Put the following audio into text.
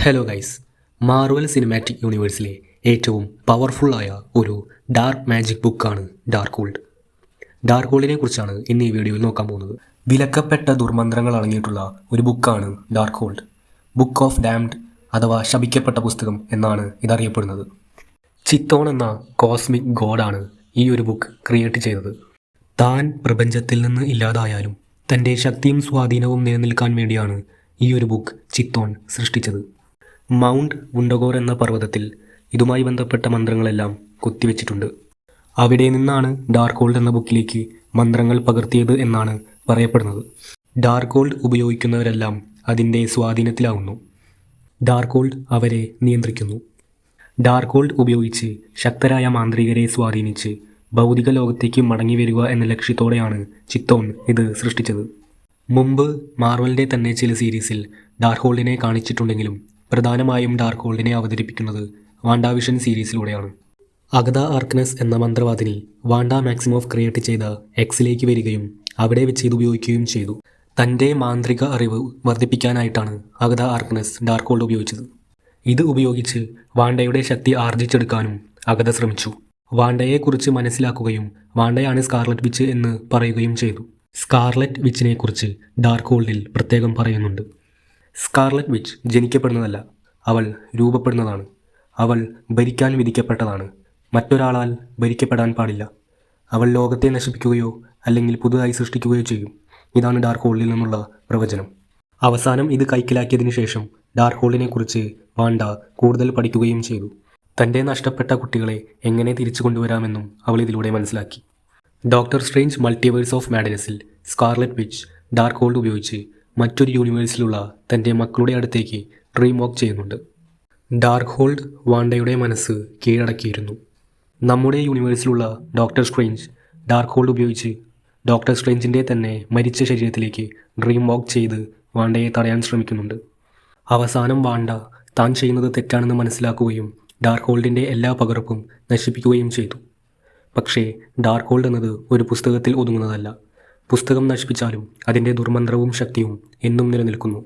Hello guys, Marvel cinematic യൂണിവേഴ്സിലെ ഏറ്റവും പവർഫുള്ളായ ഒരു dark magic ബുക്കാണ് ഡാർക്ക്ഹോൾഡ്. ഡാർക്ക്ഹോൾഡിനെ കുറിച്ചാണ് ഇന്ന് ഈ വീഡിയോയിൽ നോക്കാൻ പോകുന്നത്. വിലക്കപ്പെട്ട ദുർമന്ത്രങ്ങൾ അടങ്ങിയിട്ടുള്ള ഒരു ബുക്കാണ് ഡാർക്ക്ഹോൾഡ്. ബുക്ക് ഓഫ് ഡാംഡ് അഥവാ ശപിക്കപ്പെട്ട പുസ്തകം എന്നാണ് ഇതറിയപ്പെടുന്നത്. ചിത്തോൺ എന്ന കോസ്മിക് ഗോഡാണ് ഈ ഒരു ബുക്ക് ക്രിയേറ്റ് ചെയ്തത്. താൻ പ്രപഞ്ചത്തിൽ നിന്ന് ഇല്ലാതായാലും തൻ്റെ ശക്തിയും സ്വാധീനവും നിലനിൽക്കാൻ വേണ്ടിയാണ് ഈ ഒരു ബുക്ക് ചിത്തോൺ സൃഷ്ടിച്ചത്. മൗണ്ട് വുണ്ടഗോർ എന്ന പർവ്വതത്തിൽ ഇതുമായി ബന്ധപ്പെട്ട മന്ത്രങ്ങളെല്ലാം കൊത്തിവെച്ചിട്ടുണ്ട്. അവിടെ നിന്നാണ് ഡാർക്ക്ഹോൾഡ് എന്ന ബുക്കിലേക്ക് മന്ത്രങ്ങൾ പകർത്തിയത് എന്നാണ് പറയപ്പെടുന്നത്. ഡാർക്ക്ഹോൾഡ് ഉപയോഗിക്കുന്നവരെല്ലാം അതിൻ്റെ സ്വാധീനത്തിലാവുന്നു. ഡാർക്ക്ഹോൾഡ് അവരെ നിയന്ത്രിക്കുന്നു. ഡാർക്ക്ഹോൾഡ് ഉപയോഗിച്ച് ശക്തരായ മാന്ത്രികരെ സ്വാധീനിച്ച് ഭൗതിക ലോകത്തേക്ക് മടങ്ങി വരിക എന്ന ലക്ഷ്യത്തോടെയാണ് ചിത്തോൺ ഇത് സൃഷ്ടിച്ചത്. മുമ്പ് മാർവലിൻ്റെ തന്നെ ചില സീരീസിൽ ഡാർക്ക്ഹോൾഡിനെ കാണിച്ചിട്ടുണ്ടെങ്കിലും പ്രധാനമായും ഡാർക്ക്ഹോൾഡിനെ അവതരിപ്പിക്കുന്നത് വാണ്ടാവിഷൻ സീരീസിലൂടെയാണ്. അഗത ആർക്നസ് എന്ന മന്ത്രവാദിനി വാണ്ട മാക്സിമോഫ് ക്രിയേറ്റ് ചെയ്ത എക്സിലേക്ക് വരികയും അവിടെ വെച്ച് ഇത് ഉപയോഗിക്കുകയും ചെയ്തു. തൻ്റെ മാന്ത്രിക അറിവ് വർദ്ധിപ്പിക്കാനായിട്ടാണ് അഗത ആർക്നസ് ഡാർക്ക്ഹോൾഡ് ഉപയോഗിച്ചത്. ഇത് ഉപയോഗിച്ച് വാണ്ടയുടെ ശക്തി ആർജിച്ചെടുക്കാനും അഗത ശ്രമിച്ചു. വാണ്ടയെക്കുറിച്ച് മനസ്സിലാക്കുകയും വാണ്ടയാണ് സ്കാർലറ്റ് വിച്ച് എന്ന് പറയുകയും ചെയ്തു. സ്കാർലറ്റ് വിച്ചിനെക്കുറിച്ച് ഡാർക്ക്ഹോൾഡിൽ പ്രത്യേകം പറയുന്നുണ്ട്. സ്കാർലറ്റ് വിച്ച് ജനിക്കപ്പെടുന്നതല്ല, അവൾ രൂപപ്പെടുന്നതാണ്. അവൾ ഭരിക്കാൻ വിധിക്കപ്പെട്ടതാണ്. മറ്റൊരാളാൽ ഭരിക്കപ്പെടാൻ പാടില്ല. അവൾ ലോകത്തെ നശിപ്പിക്കുകയോ അല്ലെങ്കിൽ പുതുതായി സൃഷ്ടിക്കുകയോ ചെയ്യും. ഇതാണ് ഡാർക്ക്ഹോൾഡിൽ നിന്നുള്ള പ്രവചനം. അവസാനം ഇത് കൈക്കലാക്കിയതിനു ശേഷം ഡാർക്ക്ഹോൾഡിനെക്കുറിച്ച് വാണ്ട കൂടുതൽ പഠിക്കുകയും ചെയ്തു. തൻ്റെ നഷ്ടപ്പെട്ട കുട്ടികളെ എങ്ങനെ തിരിച്ചു കൊണ്ടുവരാമെന്നും അവൾ ഇതിലൂടെ മനസ്സിലാക്കി. ഡോക്ടർ സ്ട്രേഞ്ച് മൾട്ടിവേഴ്സ് ഓഫ് മാഡ്നസിൽ സ്കാർലറ്റ് വിച്ച് ഡാർക്ക്ഹോൾഡ് ഉപയോഗിച്ച് മറ്റൊരു യൂണിവേഴ്സിലുള്ള തൻ്റെ മക്കളുടെ അടുത്തേക്ക് ഡ്രീം വാക്ക് ചെയ്യുന്നുണ്ട്. ഡാർക്ക്ഹോൾഡ് വാണ്ടയുടെ മനസ്സ് കീഴടക്കിയിരുന്നു. നമ്മുടെ യൂണിവേഴ്സിലുള്ള ഡോക്ടർ സ്ട്രേഞ്ച് ഡാർക്ക്ഹോൾഡ് ഉപയോഗിച്ച് ഡോക്ടർ സ്ട്രേഞ്ചിൻ്റെ തന്നെ മരിച്ച ശരീരത്തിലേക്ക് ഡ്രീം വാക്ക് ചെയ്ത് വാണ്ടയെ തടയാൻ ശ്രമിക്കുന്നുണ്ട്. അവസാനം വാണ്ട താൻ ചെയ്യുന്നത് തെറ്റാണെന്ന് മനസ്സിലാക്കുകയും ഡാർക്ക്ഹോൾഡിൻ്റെ എല്ലാ പകർപ്പും നശിപ്പിക്കുകയും ചെയ്തു. പക്ഷേ ഡാർക്ക്ഹോൾഡ് എന്നത് ഒരു പുസ്തകത്തിൽ ഒതുങ്ങുന്നതല്ല. പുസ്തകം നശിപ്പിച്ചാലും അതിൻ്റെ ദുർമന്ത്രവും ശക്തിയും എന്നും നിലനിൽക്കുന്നു.